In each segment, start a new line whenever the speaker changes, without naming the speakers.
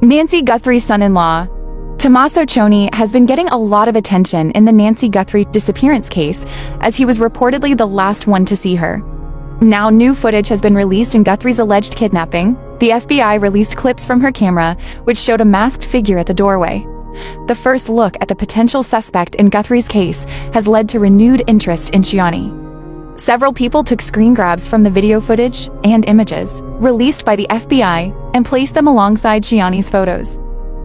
Nancy Guthrie's son-in-law, Tommaso Cioni, has been getting a lot of attention in the Nancy Guthrie disappearance case, as he was reportedly the last one to see her. Now new footage has been released in Guthrie's alleged kidnapping. The FBI released clips from her camera, which showed a masked figure at the doorway. The first look at the potential suspect in Guthrie's case has led to renewed interest in Cioni. Several people took screen grabs from the video footage and images released by the FBI and placed them alongside Cioni's photos.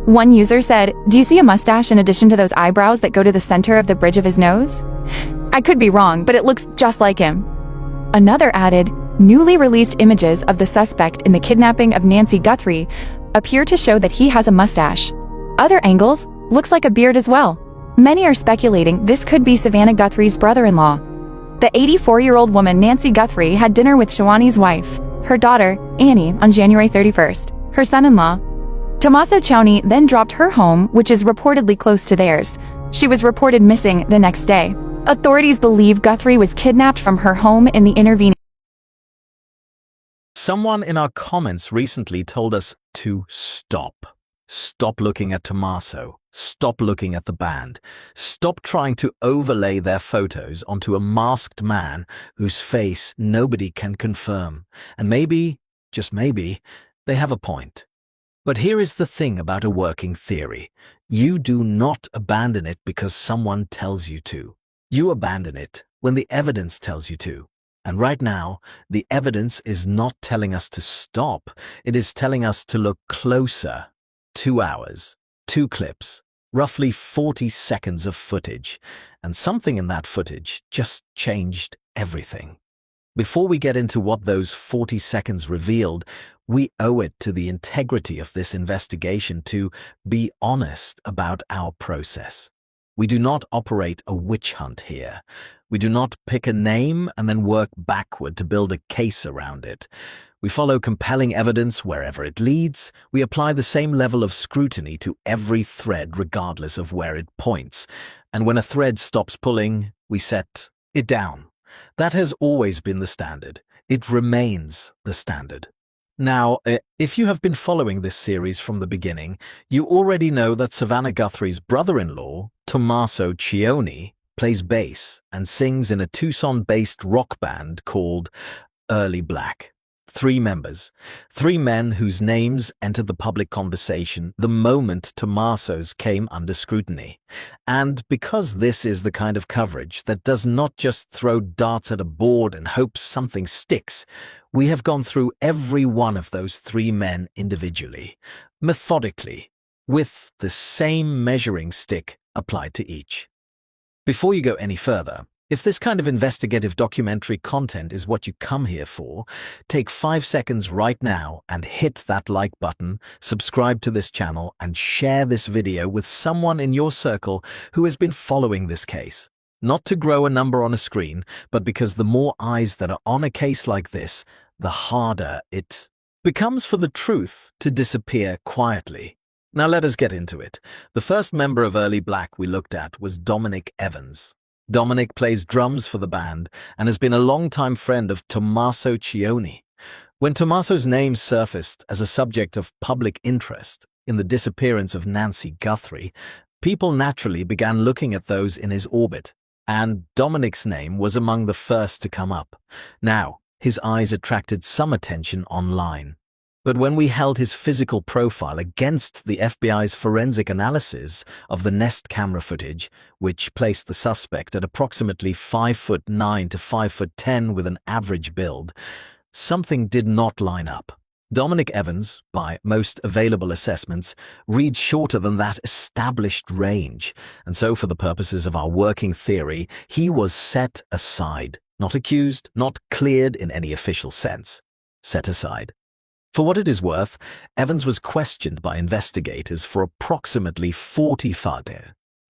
One user said, "Do you see a mustache in addition to those eyebrows that go to the center of the bridge of his nose? I could be wrong, but it looks just like him." Another added, "Newly released images of the suspect in the kidnapping of Nancy Guthrie appear to show that he has a mustache. Other angles looks like a beard as well." Many are speculating this could be Savannah Guthrie's brother-in-law. The 84-year-old woman Nancy Guthrie had dinner with Cioni's wife, her daughter, Annie, on January 31st. Her son-in-law, Tommaso Cioni, then dropped her home, which is reportedly close to theirs. She was reported missing the next day. Authorities believe Guthrie was kidnapped from her home in the intervening.
Someone in our comments recently told us to stop. Stop looking at Tommaso. Stop looking at the band. Stop trying to overlay their photos onto a masked man whose face nobody can confirm. And maybe, just maybe, they have a point. But here is the thing about a working theory. You do not abandon it because someone tells you to. You abandon it when the evidence tells you to. And right now, the evidence is not telling us to stop. It is telling us to look closer. 2 hours, 2 clips, roughly 40 seconds of footage, and something in that footage just changed everything. Before we get into what those 40 seconds revealed, we owe it to the integrity of this investigation to be honest about our process. We do not operate a witch hunt here. We do not pick a name and then work backward to build a case around it. We follow compelling evidence wherever it leads. We apply the same level of scrutiny to every thread regardless of where it points. And when a thread stops pulling, we set it down. That has always been the standard. It remains the standard. Now, if you have been following this series from the beginning, you already know that Savannah Guthrie's brother-in-law, Tommaso Cioni, plays bass and sings in a Tucson-based rock band called Early Black. 3 members, 3 men whose names entered the public conversation the moment Tommaso's came under scrutiny. And because this is the kind of coverage that does not just throw darts at a board and hope something sticks, we have gone through every one of those 3 men individually, methodically, with the same measuring stick applied to each. Before you go any further, if this kind of investigative documentary content is what you come here for, take 5 seconds right now and hit that like button, subscribe to this channel, and share this video with someone in your circle who has been following this case. Not to grow a number on a screen, but because the more eyes that are on a case like this, the harder it becomes for the truth to disappear quietly. Now let us get into it. The first member of Early Black we looked at was Dominic Evans. Dominic plays drums for the band and has been a longtime friend of Tommaso Cioni. When Tommaso's name surfaced as a subject of public interest in the disappearance of Nancy Guthrie, people naturally began looking at those in his orbit, and Dominic's name was among the first to come up. Now, his eyes attracted some attention online. But when we held his physical profile against the FBI's forensic analysis of the Nest camera footage, which placed the suspect at approximately 5'9" to 5'10" with an average build, something did not line up. Dominic Evans, by most available assessments, reads shorter than that established range, and so for the purposes of our working theory, he was set aside, not accused, not cleared in any official sense. Set aside. For what it is worth, Evans was questioned by investigators for approximately 45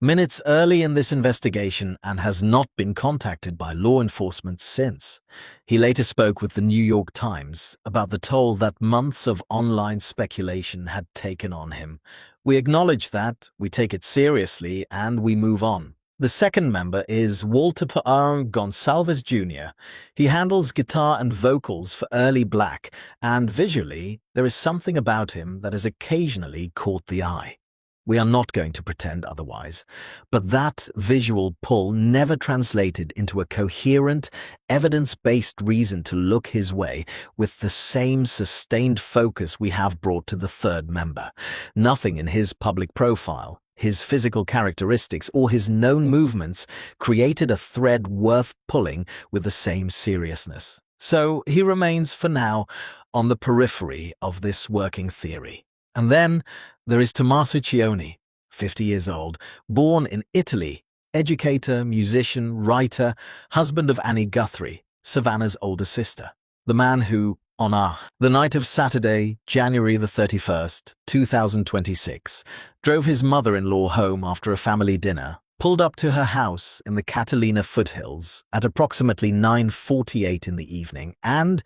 minutes early in this investigation and has not been contacted by law enforcement since. He later spoke with the New York Times about the toll that months of online speculation had taken on him. We acknowledge that, we take it seriously, and we move on. The second member is Walter Gonsalves Jr. He handles guitar and vocals for Early Black, and visually, there is something about him that has occasionally caught the eye. We are not going to pretend otherwise, but that visual pull never translated into a coherent, evidence-based reason to look his way with the same sustained focus we have brought to the third member. Nothing in his public profile, his physical characteristics, or his known movements created a thread worth pulling with the same seriousness. So he remains, for now, on the periphery of this working theory. And then there is Tommaso Cioni, 50 years old, born in Italy, educator, musician, writer, husband of Annie Guthrie, Savannah's older sister. The man who, on the night of Saturday, January the 31st, 2026, drove his mother-in-law home after a family dinner, pulled up to her house in the Catalina foothills at approximately 9:48 in the evening, and,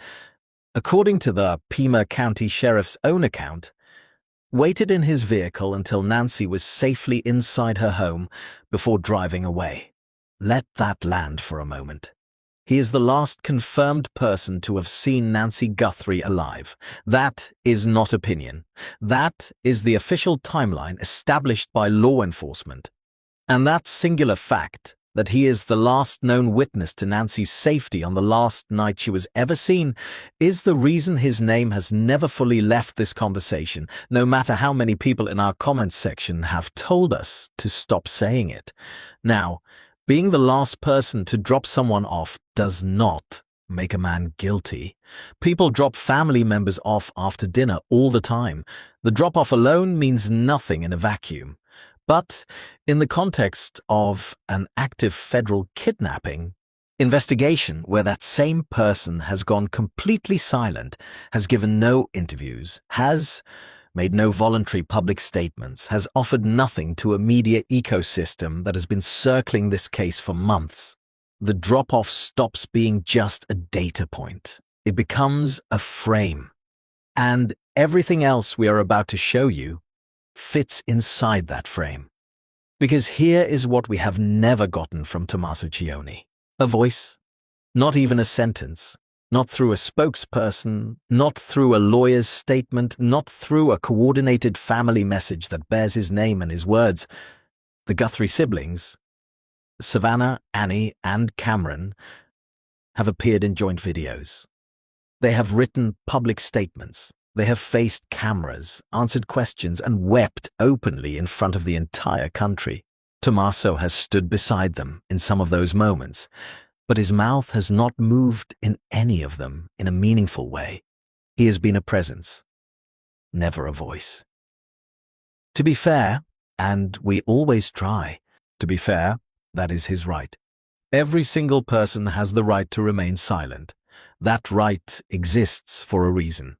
according to the Pima County Sheriff's own account, waited in his vehicle until Nancy was safely inside her home before driving away. Let that land for a moment. He is the last confirmed person to have seen Nancy Guthrie alive. That is not opinion. That is the official timeline established by law enforcement. And that singular fact, that he is the last known witness to Nancy's safety on the last night she was ever seen, is the reason his name has never fully left this conversation, no matter how many people in our comments section have told us to stop saying it. Now, being the last person to drop someone off does not make a man guilty. People drop family members off after dinner all the time. The drop-off alone means nothing in a vacuum. But in the context of an active federal kidnapping investigation where that same person has gone completely silent, has given no interviews, has made no voluntary public statements, has offered nothing to a media ecosystem that has been circling this case for months, the drop-off stops being just a data point. It becomes a frame. And everything else we are about to show you fits inside that frame. Because here is what we have never gotten from Tommaso Cioni. A voice, not even a sentence, not through a spokesperson, not through a lawyer's statement, not through a coordinated family message that bears his name and his words. The Guthrie siblings, Savannah, Annie, and Cameron, have appeared in joint videos. They have written public statements. They have faced cameras, answered questions, and wept openly in front of the entire country. Tommaso has stood beside them in some of those moments, but his mouth has not moved in any of them in a meaningful way. He has been a presence, never a voice. To be fair, and we always try, to be fair, that is his right. Every single person has the right to remain silent. That right exists for a reason.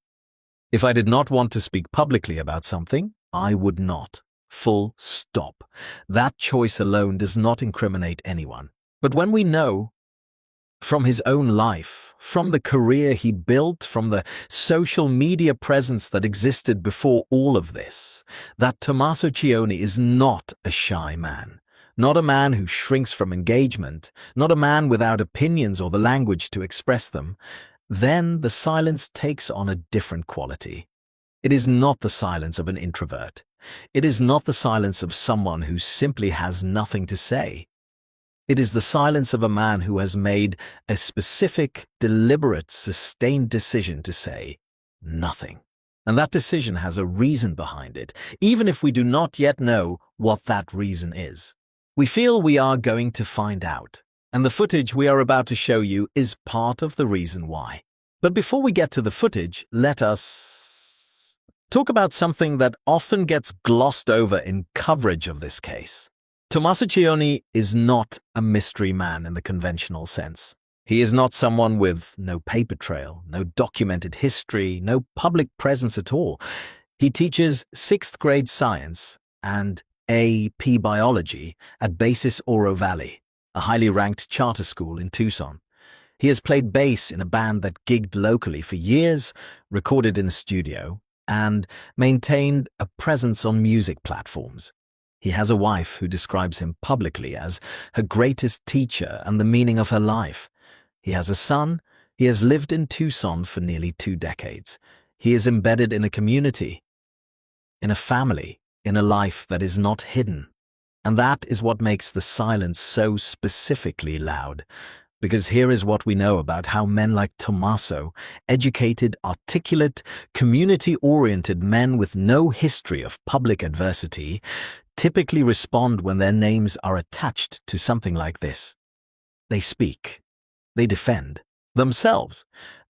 If I did not want to speak publicly about something, I would not. Full stop. That choice alone does not incriminate anyone. But when we know, from his own life, from the career he built, from the social media presence that existed before all of this, that Tommaso Cioni is not a shy man. Not a man who shrinks from engagement, not a man without opinions or the language to express them, then the silence takes on a different quality. It is not the silence of an introvert. It is not the silence of someone who simply has nothing to say. It is the silence of a man who has made a specific, deliberate, sustained decision to say nothing. And that decision has a reason behind it, even if we do not yet know what that reason is. We feel we are going to find out. And the footage we are about to show you is part of the reason why. But before we get to the footage, let us talk about something that often gets glossed over in coverage of this case. Tommaso Cioni is not a mystery man in the conventional sense. He is not someone with no paper trail, no documented history, no public presence at all. He teaches 6th grade science and AP biology at Basis Oro Valley, a highly ranked charter school in Tucson. He has played bass in a band that gigged locally for years, recorded in a studio, and maintained a presence on music platforms. He has a wife who describes him publicly as her greatest teacher and the meaning of her life. He has a son. He has lived in Tucson for nearly 2 decades. He is embedded in a community, in a family, in a life that is not hidden. And that is what makes the silence so specifically loud. Because here is what we know about how men like Tommaso, educated, articulate, community-oriented men with no history of public adversity, typically respond when their names are attached to something like this. They speak. They defend themselves.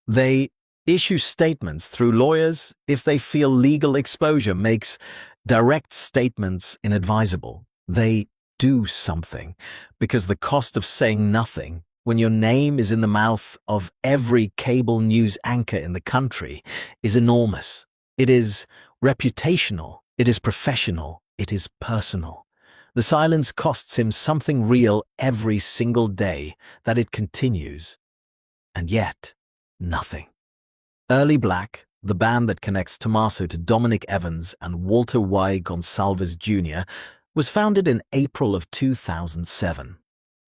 They issue statements through lawyers if they feel legal exposure makes direct statements inadvisable. They do something because the cost of saying nothing when your name is in the mouth of every cable news anchor in the country is enormous. It is reputational. It is professional. It is personal. The silence costs him something real every single day that it continues. And yet, nothing. Early Black, the band that connects Tommaso to Dominic Evans and Walter Y. Gonsalves Jr., was founded in April of 2007.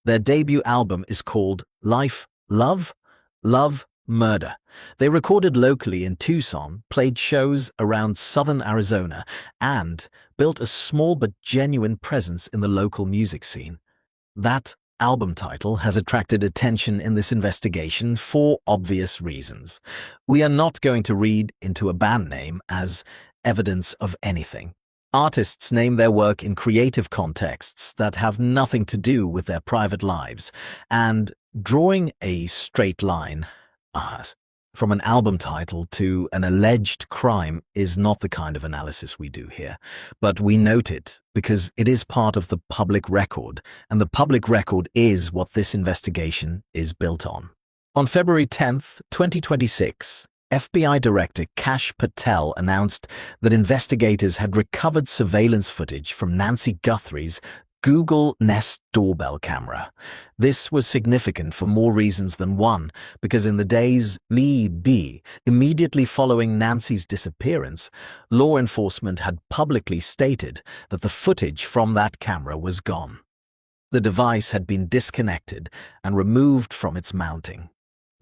Their debut album is called Life, Love, Love, Murder. They recorded locally in Tucson, played shows around southern Arizona, and built a small but genuine presence in the local music scene. That album title has attracted attention in this investigation for obvious reasons. We are not going to read into a band name as evidence of anything. Artists name their work in creative contexts that have nothing to do with their private lives, and drawing a straight line from an album title to an alleged crime is not the kind of analysis we do here. But we note it because it is part of the public record, and the public record is what this investigation is built on. On February 10th, 2026, FBI Director Kash Patel announced that investigators had recovered surveillance footage from Nancy Guthrie's Google Nest doorbell camera. This was significant for more reasons than one, because in the days immediately following Nancy's disappearance, law enforcement had publicly stated that the footage from that camera was gone. The device had been disconnected and removed from its mounting.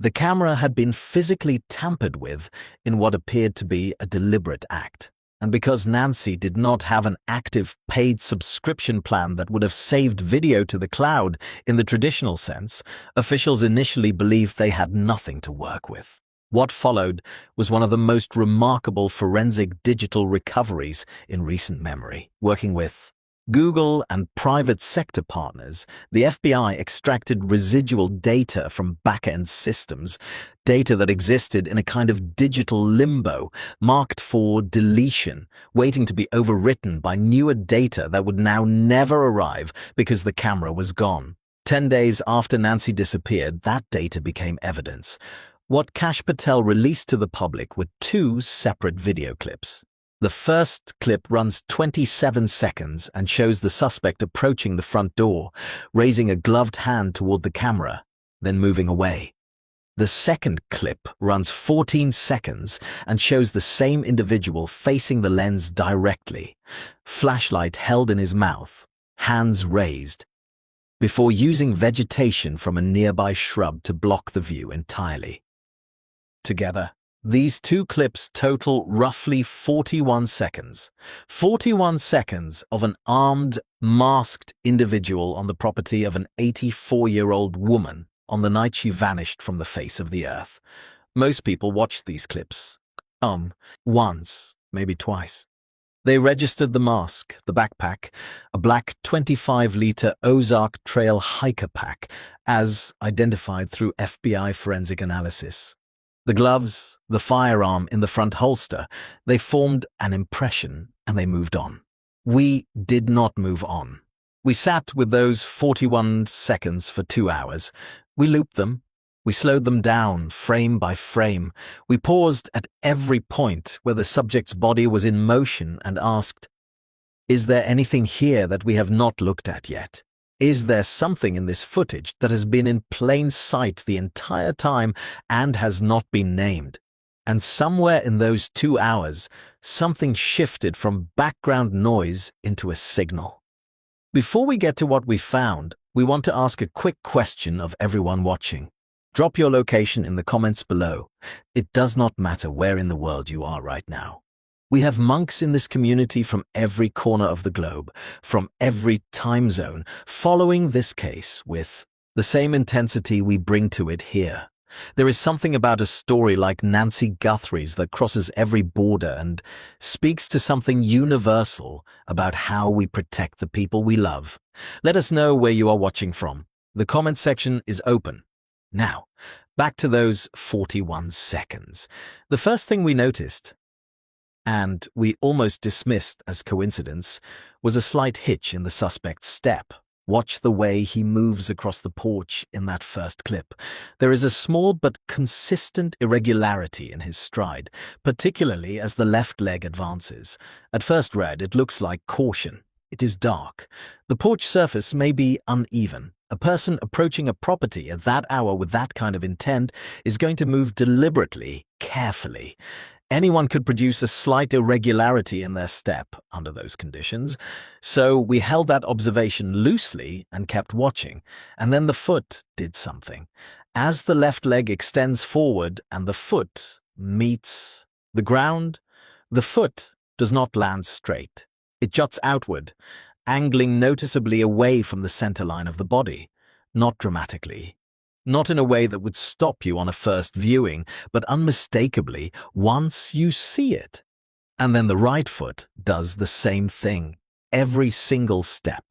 The camera had been physically tampered with in what appeared to be a deliberate act. And because Nancy did not have an active paid subscription plan that would have saved video to the cloud in the traditional sense, officials initially believed they had nothing to work with. What followed was one of the most remarkable forensic digital recoveries in recent memory. Working with Google and private sector partners, the FBI extracted residual data from back-end systems, data that existed in a kind of digital limbo, marked for deletion, waiting to be overwritten by newer data that would now never arrive because the camera was gone. 10 days after Nancy disappeared, that data became evidence. What Kash Patel released to the public were 2 separate video clips. The first clip runs 27 seconds and shows the suspect approaching the front door, raising a gloved hand toward the camera, then moving away. The second clip runs 14 seconds and shows the same individual facing the lens directly, flashlight held in his mouth, hands raised, before using vegetation from a nearby shrub to block the view entirely. Together, these 2 clips total roughly 41 seconds. 41 seconds of an armed, masked individual on the property of an 84-year-old woman on the night she vanished from the face of the earth. Most people watched these clips. Once, maybe twice. They registered the mask, the backpack, a black 25-liter Ozark Trail hiker pack, as identified through FBI forensic analysis. The gloves, the firearm in the front holster, they formed an impression and they moved on. We did not move on. We sat with those 41 seconds for 2 hours. We looped them. We slowed them down, frame by frame. We paused at every point where the subject's body was in motion and asked, "Is there anything here that we have not looked at yet? Is there something in this footage that has been in plain sight the entire time and has not been named?" And somewhere in those 2 hours, something shifted from background noise into a signal. Before we get to what we found, we want to ask a quick question of everyone watching. Drop your location in the comments below. It does not matter where in the world you are right now. We have monks in this community from every corner of the globe, from every time zone, following this case with the same intensity we bring to it here. There is something about a story like Nancy Guthrie's that crosses every border and speaks to something universal about how we protect the people we love. Let us know where you are watching from. The comment section is open. Now, back to those 41 seconds. The first thing we noticed, and we almost dismissed as coincidence, was a slight hitch in the suspect's step. Watch the way he moves across the porch in that first clip. There is a small but consistent irregularity in his stride, particularly as the left leg advances. At first read, it looks like caution. It is dark. The porch surface may be uneven. A person approaching a property at that hour with that kind of intent is going to move deliberately, carefully. Anyone could produce a slight irregularity in their step under those conditions, so we held that observation loosely and kept watching, and then the foot did something. As the left leg extends forward and the foot meets the ground, the foot does not land straight. It juts outward, angling noticeably away from the center line of the body, not dramatically. Not in a way that would stop you on a first viewing, but unmistakably once you see it. And then the right foot does the same thing. Every single step.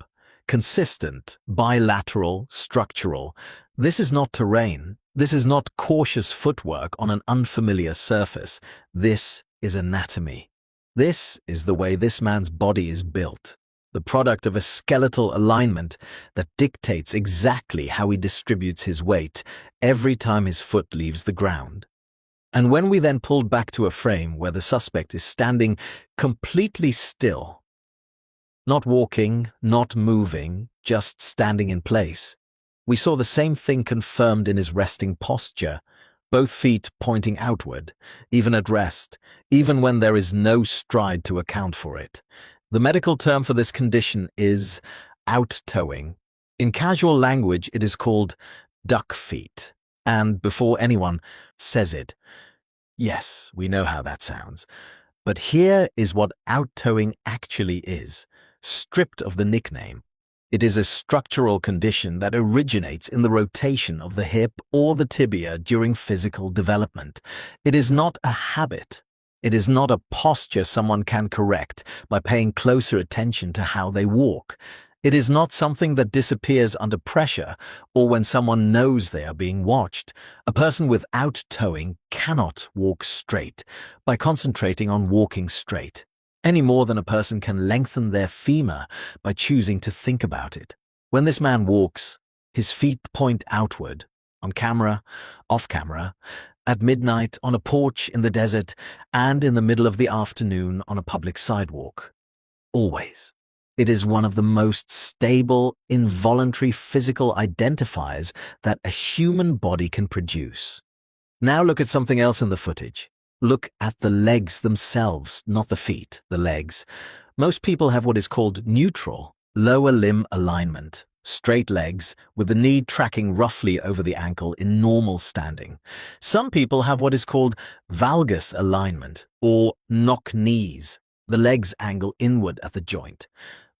Consistent, bilateral, structural. This is not terrain. This is not cautious footwork on an unfamiliar surface. This is anatomy. This is the way this man's body is built. The product of a skeletal alignment that dictates exactly how he distributes his weight every time his foot leaves the ground. And when we then pulled back to a frame where the suspect is standing completely still, not walking, not moving, just standing in place, we saw the same thing confirmed in his resting posture, both feet pointing outward, even at rest, even when there is no stride to account for it. The medical term for this condition is out-toeing. In casual language, it is called duck feet. And before anyone says it, yes, we know how that sounds. But here is what out-toeing actually is, stripped of the nickname. It is a structural condition that originates in the rotation of the hip or the tibia during physical development. It is not a habit. It is not a posture someone can correct by paying closer attention to how they walk. It is not something that disappears under pressure or when someone knows they are being watched. A person with out-toeing cannot walk straight by concentrating on walking straight, any more than a person can lengthen their femur by choosing to think about it. When this man walks, his feet point outward, on camera, off camera, at midnight, on a porch in the desert, and in the middle of the afternoon on a public sidewalk. Always. It is one of the most stable, involuntary physical identifiers that a human body can produce. Now look at something else in the footage. Look at the legs themselves, not the feet, the legs. Most people have what is called neutral, lower limb alignment. Straight legs, with the knee tracking roughly over the ankle in normal standing. Some people have what is called valgus alignment, or knock knees. The legs angle inward at the joint.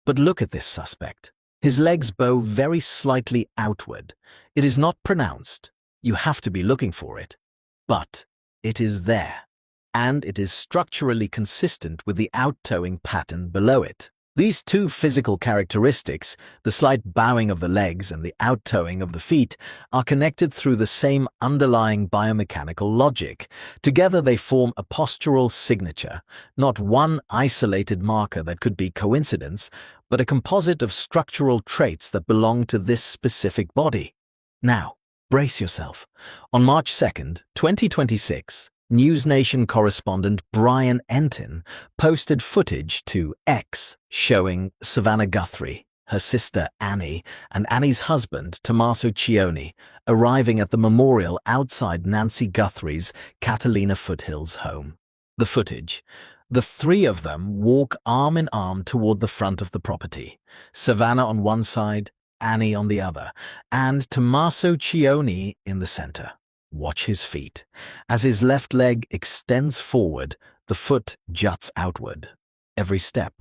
But look at this suspect. His legs bow very slightly outward. It is not pronounced. You have to be looking for it. But it is there. And it is structurally consistent with the out-toeing pattern below it. These two physical characteristics, the slight bowing of the legs and the out-toeing of the feet, are connected through the same underlying biomechanical logic. Together they form a postural signature, not one isolated marker that could be coincidence, but a composite of structural traits that belong to this specific body. Now, brace yourself. On March 2nd, 2026, NewsNation correspondent Brian Entin posted footage to X showing Savannah Guthrie, her sister Annie, and Annie's husband Tommaso Cioni arriving at the memorial outside Nancy Guthrie's Catalina Foothills home. The footage, The three of them walk arm in arm toward the front of the property, Savannah on one side, Annie on the other, and Tommaso Cioni in the center. Watch his feet. As his left leg extends forward, the foot juts outward. Every step.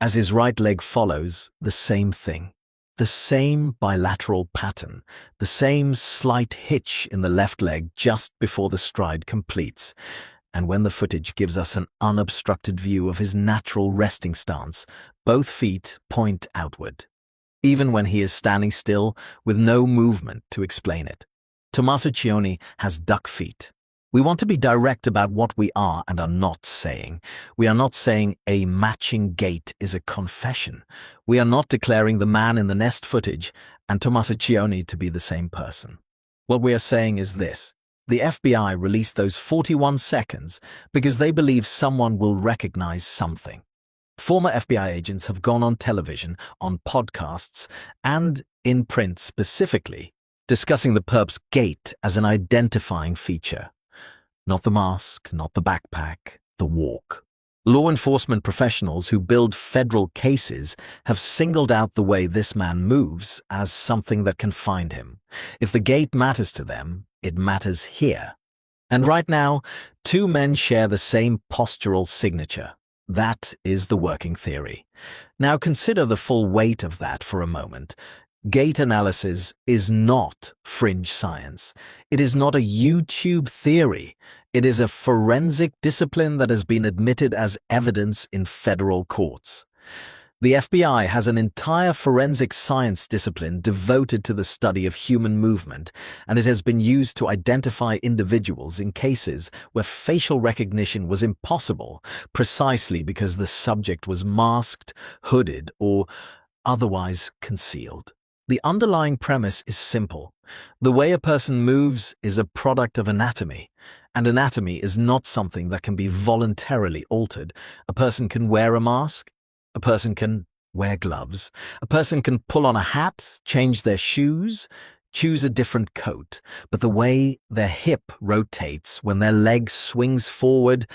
As his right leg follows, the same thing. The same bilateral pattern, the same slight hitch in the left leg just before the stride completes. And when the footage gives us an unobstructed view of his natural resting stance, both feet point outward, even when he is standing still with no movement to explain it. Tommaso Cioni has duck feet. We want to be direct about what we are and are not saying. We are not saying a matching gait is a confession. We are not declaring the man in the nest footage and Tommaso Cioni to be the same person. What we are saying is this. The FBI released those 41 seconds because they believe someone will recognize something. Former FBI agents have gone on television, on podcasts, and in print specifically, discussing the perp's gait as an identifying feature. Not the mask, not the backpack, the walk. Law enforcement professionals who build federal cases have singled out the way this man moves as something that can find him. If the gait matters to them, it matters here. And right now, two men share the same postural signature. That is the working theory. Now consider the full weight of that for a moment. Gait analysis is not fringe science. It is not a YouTube theory. It is a forensic discipline that has been admitted as evidence in federal courts. The FBI has an entire forensic science discipline devoted to the study of human movement, and it has been used to identify individuals in cases where facial recognition was impossible precisely because the subject was masked, hooded, or otherwise concealed. The underlying premise is simple. The way a person moves is a product of anatomy, and anatomy is not something that can be voluntarily altered. A person can wear a mask, a person can wear gloves, a person can pull on a hat, change their shoes, choose a different coat, but the way their hip rotates when their leg swings forward,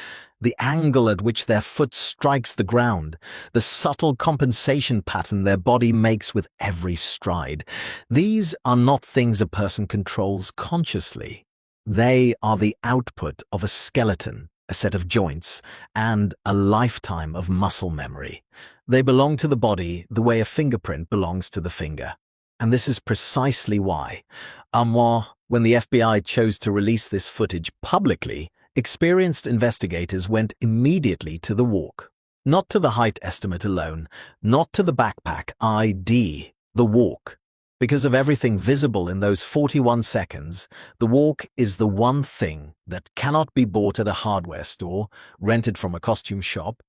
the angle at which their foot strikes the ground, the subtle compensation pattern their body makes with every stride. These are not things a person controls consciously. They are the output of a skeleton, a set of joints, and a lifetime of muscle memory. They belong to the body the way a fingerprint belongs to the finger. And this is precisely why, when the FBI chose to release this footage publicly, experienced investigators went immediately to the walk. Not to the height estimate alone, not to the backpack ID, the walk. Because of everything visible in those 41 seconds, the walk is the one thing that cannot be bought at a hardware store, rented from a costume shop,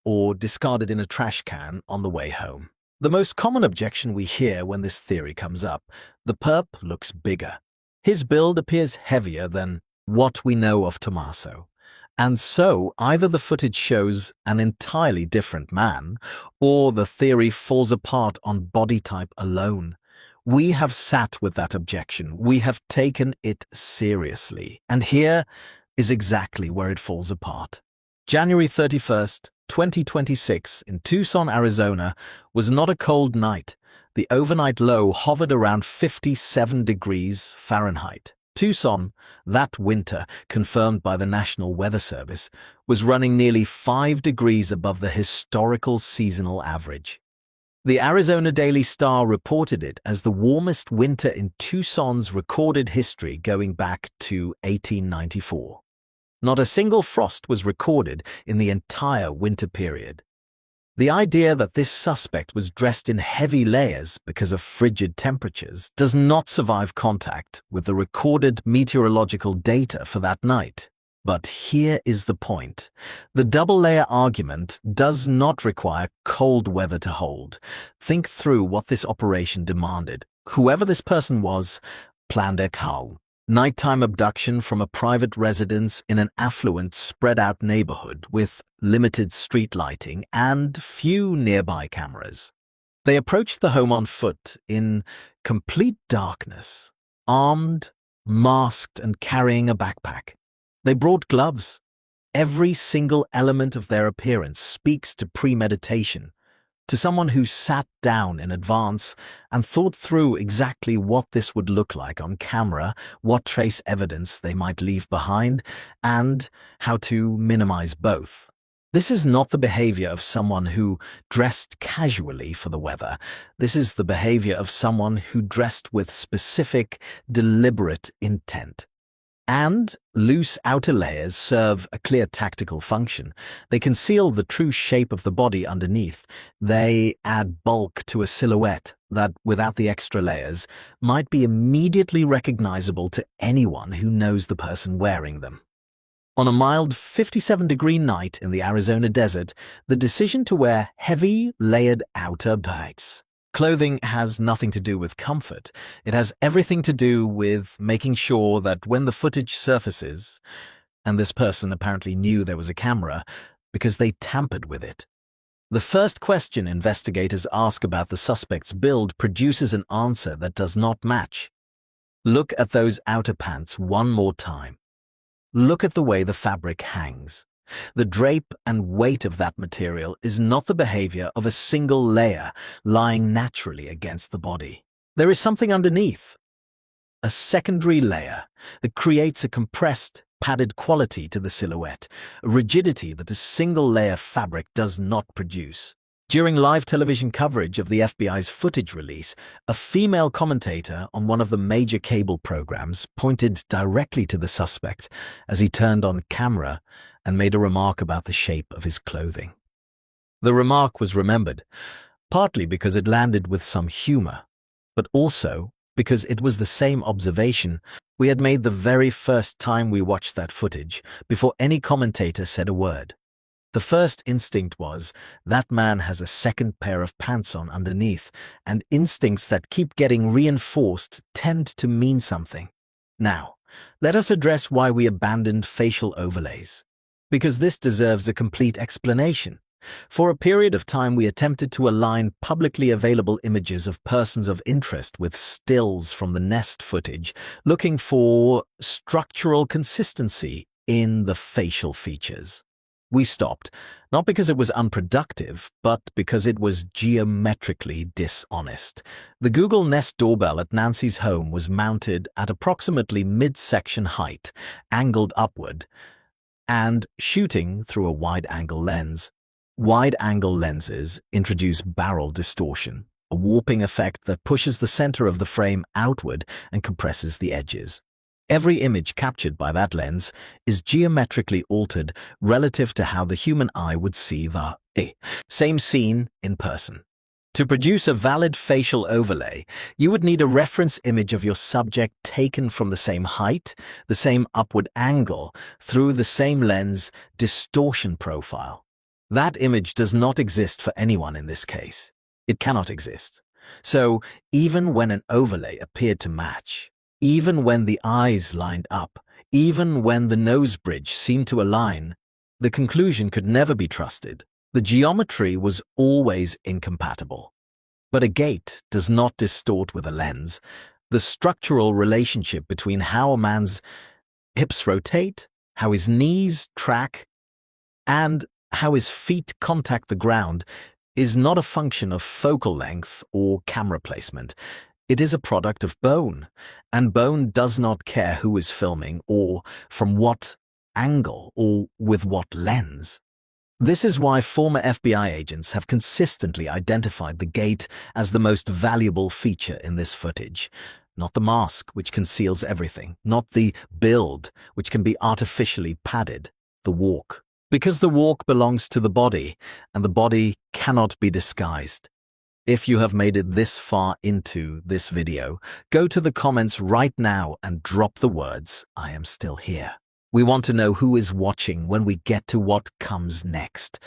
or discarded in a trash can on the way home. The most common objection we hear when this theory comes up, the perp looks bigger. His build appears heavier than what we know of Tommaso. And so either the footage shows an entirely different man, or the theory falls apart on body type alone. We have sat with that objection. We have taken it seriously. And here is exactly where it falls apart. January 31st, 2026, in Tucson, Arizona, was not a cold night. The overnight low hovered around 57 degrees Fahrenheit. Tucson, that winter, confirmed by the National Weather Service, was running nearly 5 degrees above the historical seasonal average. The Arizona Daily Star reported it as the warmest winter in Tucson's recorded history going back to 1894. Not a single frost was recorded in the entire winter period. The idea that this suspect was dressed in heavy layers because of frigid temperatures does not survive contact with the recorded meteorological data for that night. But here is the point. The double-layer argument does not require cold weather to hold. Think through what this operation demanded. Whoever this person was, planned a calm. Nighttime abduction from a private residence in an affluent, spread-out neighborhood with limited street lighting and few nearby cameras. They approached the home on foot in complete darkness, armed, masked, and carrying a backpack. They brought gloves. Every single element of their appearance speaks to premeditation, to someone who sat down in advance and thought through exactly what this would look like on camera, what trace evidence they might leave behind, and how to minimize both. This is not the behavior of someone who dressed casually for the weather. This is the behavior of someone who dressed with specific, deliberate intent. And loose outer layers serve a clear tactical function. They conceal the true shape of the body underneath. They add bulk to a silhouette that, without the extra layers, might be immediately recognizable to anyone who knows the person wearing them. On a mild 57-degree night in the Arizona desert, the decision to wear heavy, layered outer clothing has nothing to do with comfort. It has everything to do with making sure that when the footage surfaces, and this person apparently knew there was a camera because they tampered with it, the first question investigators ask about the suspect's build produces an answer that does not match. Look at those outer pants one more time. Look at the way the fabric hangs. The drape and weight of that material is not the behavior of a single layer lying naturally against the body. There is something underneath, a secondary layer that creates a compressed, padded quality to the silhouette, a rigidity that a single-layer fabric does not produce. During live television coverage of the FBI's footage release, a female commentator on one of the major cable programs pointed directly to the suspect as he turned on camera and made a remark about the shape of his clothing. The remark was remembered, partly because it landed with some humor, but also because it was the same observation we had made the very first time we watched that footage, before any commentator said a word. The first instinct was, that man has a second pair of pants on underneath, and instincts that keep getting reinforced tend to mean something. Now, let us address why we abandoned facial overlays, because this deserves a complete explanation. For a period of time, we attempted to align publicly available images of persons of interest with stills from the Nest footage, looking for structural consistency in the facial features. We stopped, not because it was unproductive, but because it was geometrically dishonest. The Google Nest doorbell at Nancy's home was mounted at approximately midsection height, angled upward, and shooting through a wide-angle lens. Wide-angle lenses introduce barrel distortion, a warping effect that pushes the center of the frame outward and compresses the edges. Every image captured by that lens is geometrically altered relative to how the human eye would see the same scene in person. To produce a valid facial overlay, you would need a reference image of your subject taken from the same height, the same upward angle, through the same lens distortion profile. That image does not exist for anyone in this case. It cannot exist. So, even when an overlay appeared to match, even when the eyes lined up, even when the nose bridge seemed to align, the conclusion could never be trusted. The geometry was always incompatible. But a gait does not distort with a lens. The structural relationship between how a man's hips rotate, how his knees track, and how his feet contact the ground is not a function of focal length or camera placement. It is a product of bone, and bone does not care who is filming or from what angle or with what lens. This is why former FBI agents have consistently identified the gait as the most valuable feature in this footage. Not the mask, which conceals everything, not the build, which can be artificially padded, the walk. Because the walk belongs to the body, and the body cannot be disguised. If you have made it this far into this video, go to the comments right now and drop the words, "I am still here." We want to know who is watching when we get to what comes next,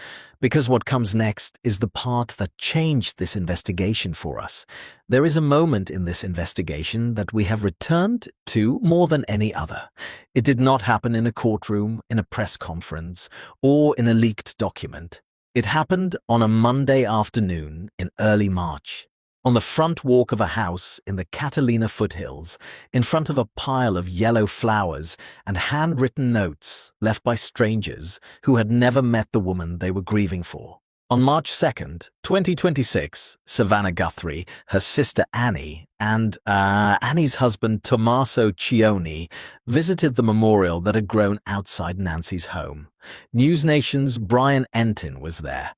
because what comes next is the part that changed this investigation for us. There is a moment in this investigation that we have returned to more than any other. It did not happen in a courtroom, in a press conference, or in a leaked document. It happened on a Monday afternoon in early March. on the front walk of a house in the Catalina foothills, in front of a pile of yellow flowers and handwritten notes left by strangers who had never met the woman they were grieving for. On March 2nd, 2026, Savannah Guthrie, her sister Annie, and Annie's husband Tommaso Cioni visited the memorial that had grown outside Nancy's home. News Nation's Brian Entin was there.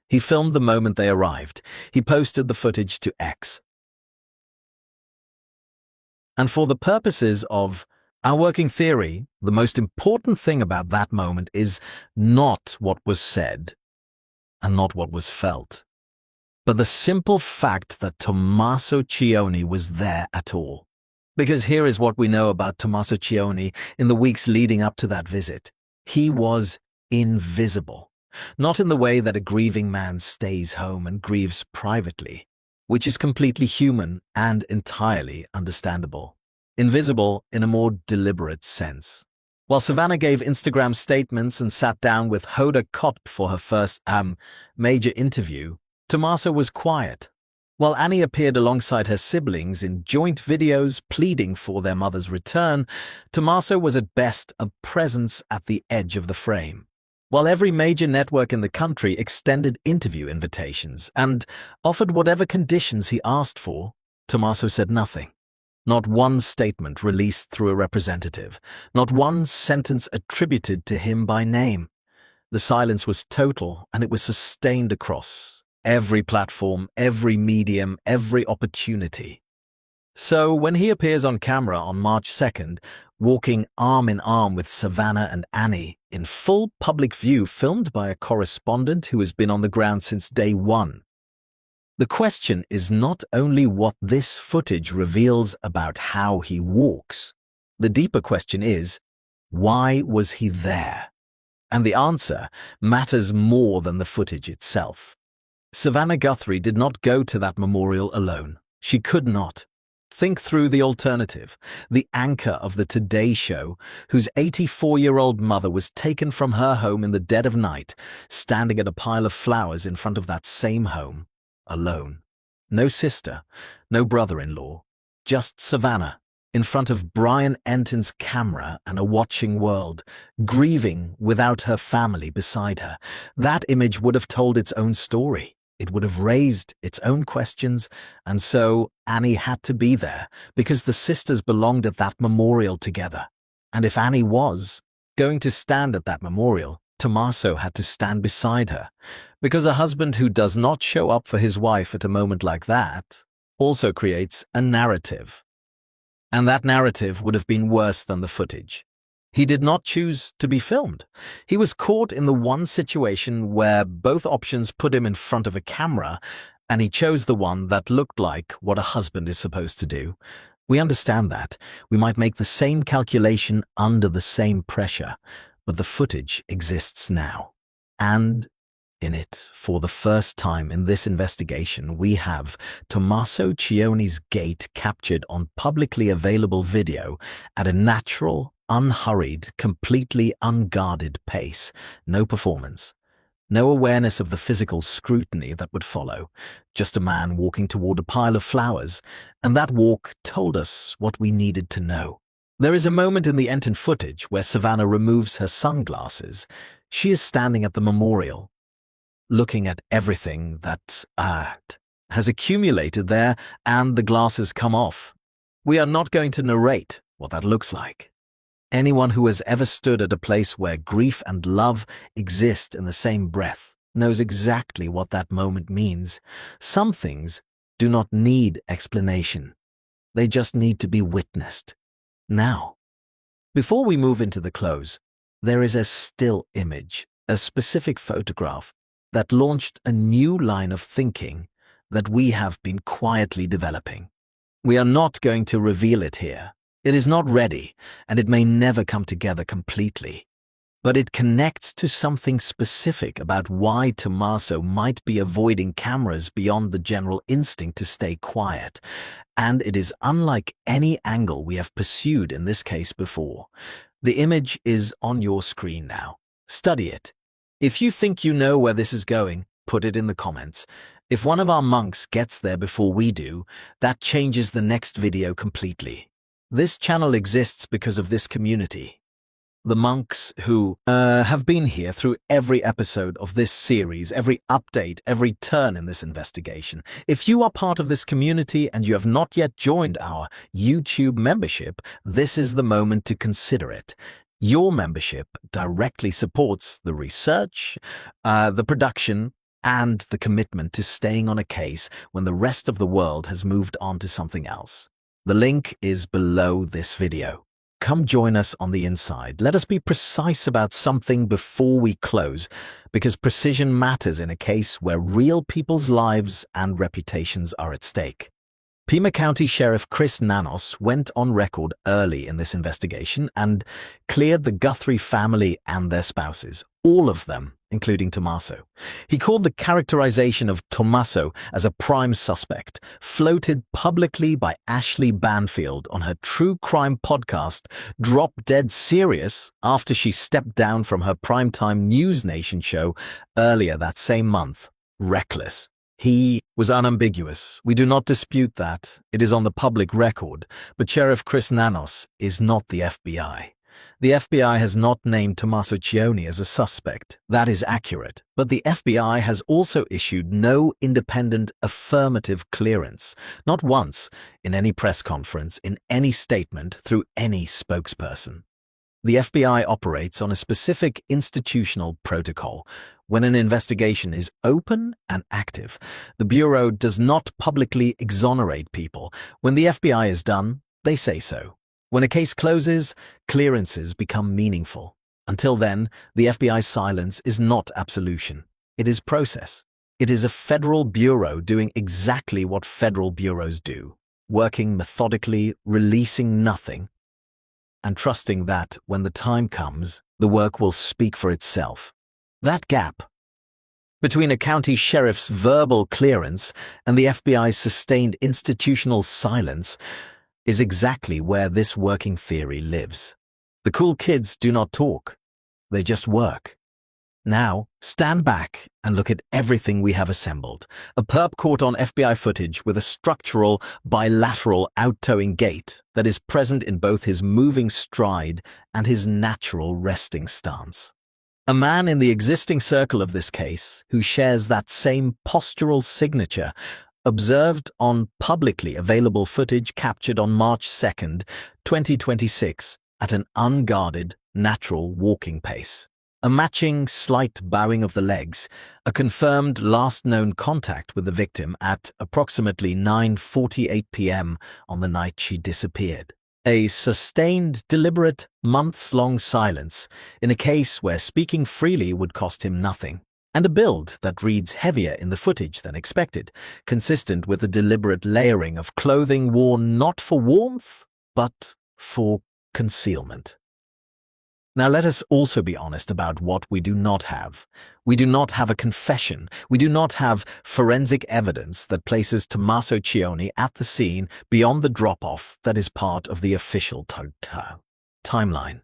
He filmed the moment they arrived. He posted the footage to X. And for the purposes of our working theory, the most important thing about that moment is not what was said and not what was felt, but the simple fact that Tommaso Cioni was there at all. Because here is what we know about Tommaso Cioni in the weeks leading up to that visit. He was invisible. Not in the way that a grieving man stays home and grieves privately, which is completely human and entirely understandable. Invisible in a more deliberate sense. While Savannah gave Instagram statements and sat down with Hoda Kotb for her first major interview, Tommaso was quiet. While Annie appeared alongside her siblings in joint videos pleading for their mother's return, Tommaso was at best a presence at the edge of the frame. While every major network in the country extended interview invitations and offered whatever conditions he asked for, Tommaso said nothing. Not one statement released through a representative, not one sentence attributed to him by name. The silence was total, and it was sustained across every platform, every medium, every opportunity. So when he appears on camera on March 2nd, walking arm in arm with Savannah and Annie in full public view, filmed by a correspondent who has been on the ground since day one, the question is not only what this footage reveals about how he walks. The deeper question is, why was he there? And the answer matters more than the footage itself. Savannah Guthrie did not go to that memorial alone. She could not. Think through the alternative, the anchor of the Today Show, whose 84-year-old mother was taken from her home in the dead of night, standing at a pile of flowers in front of that same home, alone. No sister, no brother-in-law, just Savannah, in front of Brian Entin's camera and a watching world, grieving without her family beside her. That image would have told its own story. It would have raised its own questions, and so Annie had to be there because the sisters belonged at that memorial together. And if Annie was going to stand at that memorial, Tommaso had to stand beside her, because a husband who does not show up for his wife at a moment like that also creates a narrative. And that narrative would have been worse than the footage. He did not choose to be filmed. He was caught in the one situation where both options put him in front of a camera, and he chose the one that looked like what a husband is supposed to do. We understand that. We might make the same calculation under the same pressure, but the footage exists now. And in it, for the first time in this investigation, we have Tommaso Cioni's gait captured on publicly available video at a natural, unhurried, completely unguarded pace. No performance. No awareness of the physical scrutiny that would follow. Just a man walking toward a pile of flowers, and that walk told us what we needed to know. There is a moment in the Entin footage where Savannah removes her sunglasses. She is standing at the memorial, looking at everything that has accumulated there, and the glasses come off. We are not going to narrate what that looks like. Anyone who has ever stood at a place where grief and love exist in the same breath knows exactly what that moment means. Some things do not need explanation. They just need to be witnessed. Now, before we move into the close, there is a still image, a specific photograph that launched a new line of thinking that we have been quietly developing. We are not going to reveal it here. It is not ready, and it may never come together completely. But it connects to something specific about why Tommaso might be avoiding cameras beyond the general instinct to stay quiet. And it is unlike any angle we have pursued in this case before. The image is on your screen now. Study it. If you think you know where this is going, put it in the comments. If one of our monks gets there before we do, that changes the next video completely. This channel exists because of this community. The monks who have been here through every episode of this series, every update, every turn in this investigation. If you are part of this community and you have not yet joined our YouTube membership, this is the moment to consider it. Your membership directly supports the research, the production, and the commitment to staying on a case when the rest of the world has moved on to something else. The link is below this video. Come join us on the inside. Let us be precise about something before we close, because precision matters in a case where real people's lives and reputations are at stake. Pima County Sheriff Chris Nanos went on record early in this investigation and cleared the Guthrie family and their spouses, all of them, including Tommaso. He called the characterization of Tommaso as a prime suspect, floated publicly by Ashley Banfield on her true crime podcast, Drop Dead Serious, after she stepped down from her primetime News Nation show earlier that same month. Reckless. He was unambiguous. We do not dispute that. It is on the public record. But Sheriff Chris Nanos is not the FBI. The FBI has not named Tommaso Cioni as a suspect. That is accurate. But the FBI has also issued no independent affirmative clearance, not once, in any press conference, in any statement, through any spokesperson. The FBI operates on a specific institutional protocol. When an investigation is open and active, the Bureau does not publicly exonerate people. When the FBI is done, they say so. When a case closes, clearances become meaningful. Until then, the FBI's silence is not absolution. It is process. It is a federal bureau doing exactly what federal bureaus do, working methodically, releasing nothing, and trusting that, when the time comes, the work will speak for itself. That gap between a county sheriff's verbal clearance and the FBI's sustained institutional silence is exactly where this working theory lives. The cool kids do not talk. They just work. Now, stand back and look at everything we have assembled. A perp caught on FBI footage with a structural, bilateral out-towing gait that is present in both his moving stride and his natural resting stance. A man in the existing circle of this case who shares that same postural signature, observed on publicly available footage captured on March 2nd, 2026, at an unguarded, natural walking pace. A matching slight bowing of the legs, a confirmed last known contact with the victim at approximately 9:48 p.m. on the night she disappeared. A sustained, deliberate, months-long silence in a case where speaking freely would cost him nothing. And a build that reads heavier in the footage than expected, consistent with the deliberate layering of clothing worn not for warmth, but for concealment. Now let us also be honest about what we do not have. We do not have a confession. We do not have forensic evidence that places Tommaso Cioni at the scene beyond the drop-off that is part of the official timeline.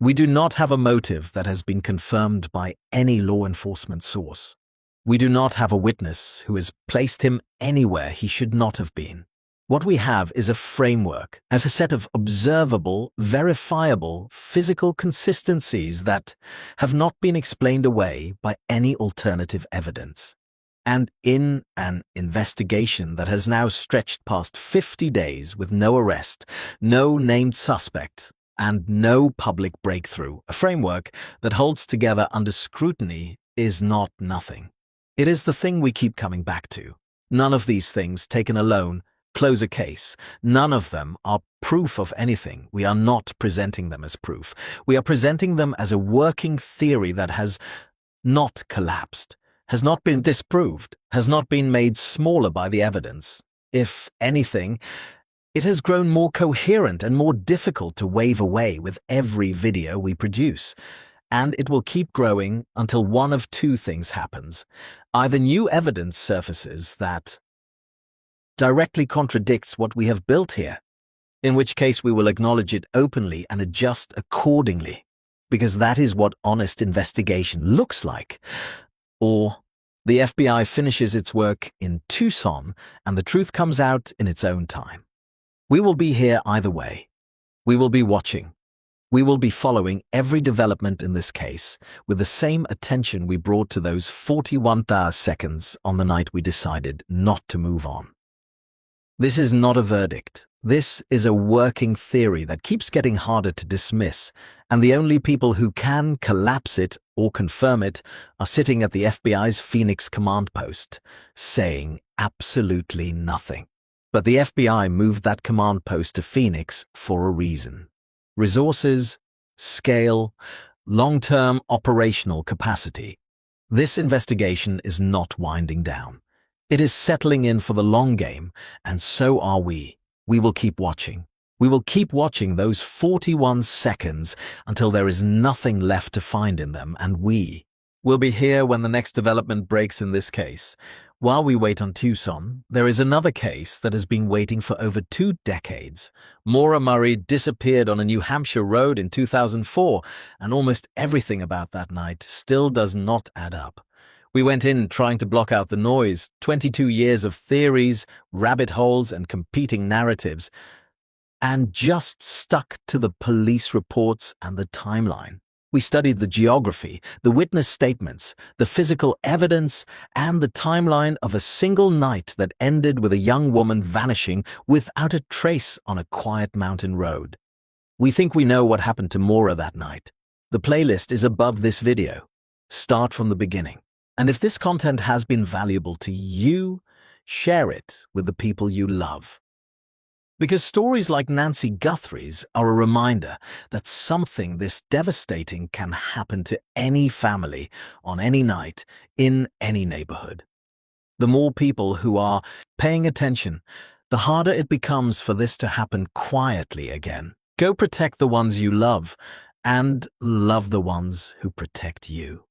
We do not have a motive that has been confirmed by any law enforcement source. We do not have a witness who has placed him anywhere he should not have been. What we have is a framework, as a set of observable, verifiable, physical consistencies that have not been explained away by any alternative evidence. And in an investigation that has now stretched past 50 days with no arrest, no named suspect, and no public breakthrough, a framework that holds together under scrutiny is not nothing. It is the thing we keep coming back to. None of these things, taken alone, close a case. None of them are proof of anything. We are not presenting them as proof. We are presenting them as a working theory that has not collapsed, has not been disproved, has not been made smaller by the evidence. If anything, it has grown more coherent and more difficult to wave away with every video we produce. And it will keep growing until one of two things happens. Either new evidence surfaces that directly contradicts what we have built here, in which case we will acknowledge it openly and adjust accordingly, because that is what honest investigation looks like. Or The FBI finishes its work in Tucson, and the truth comes out in its own time. We will be here either way. We will be watching. We will be following every development in this case with the same attention we brought to those 41 seconds on the night we decided not to move on. This is not a verdict. This is a working theory that keeps getting harder to dismiss, and the only people who can collapse it or confirm it are sitting at the FBI's Phoenix command post, saying absolutely nothing. But the FBI moved that command post to Phoenix for a reason. Resources, scale, long-term operational capacity. This investigation is not winding down. It is settling in for the long game, and so are we. We will keep watching. We will keep watching those 41 seconds until there is nothing left to find in them, and we will be here when the next development breaks in this case. While we wait on Tucson, there is another case that has been waiting for over 2 decades. Maura Murray disappeared on a New Hampshire road in 2004, and almost everything about that night still does not add up. We went in trying to block out the noise, 22 years of theories, rabbit holes, and competing narratives, and just stuck to the police reports and the timeline. We studied the geography, the witness statements, the physical evidence, and the timeline of a single night that ended with a young woman vanishing without a trace on a quiet mountain road. We think we know what happened to Maura that night. The playlist is above this video. Start from the beginning. And if this content has been valuable to you, share it with the people you love. Because stories like Nancy Guthrie's are a reminder that something this devastating can happen to any family, on any night, in any neighborhood. The more people who are paying attention, the harder it becomes for this to happen quietly again. Go protect the ones you love, and love the ones who protect you.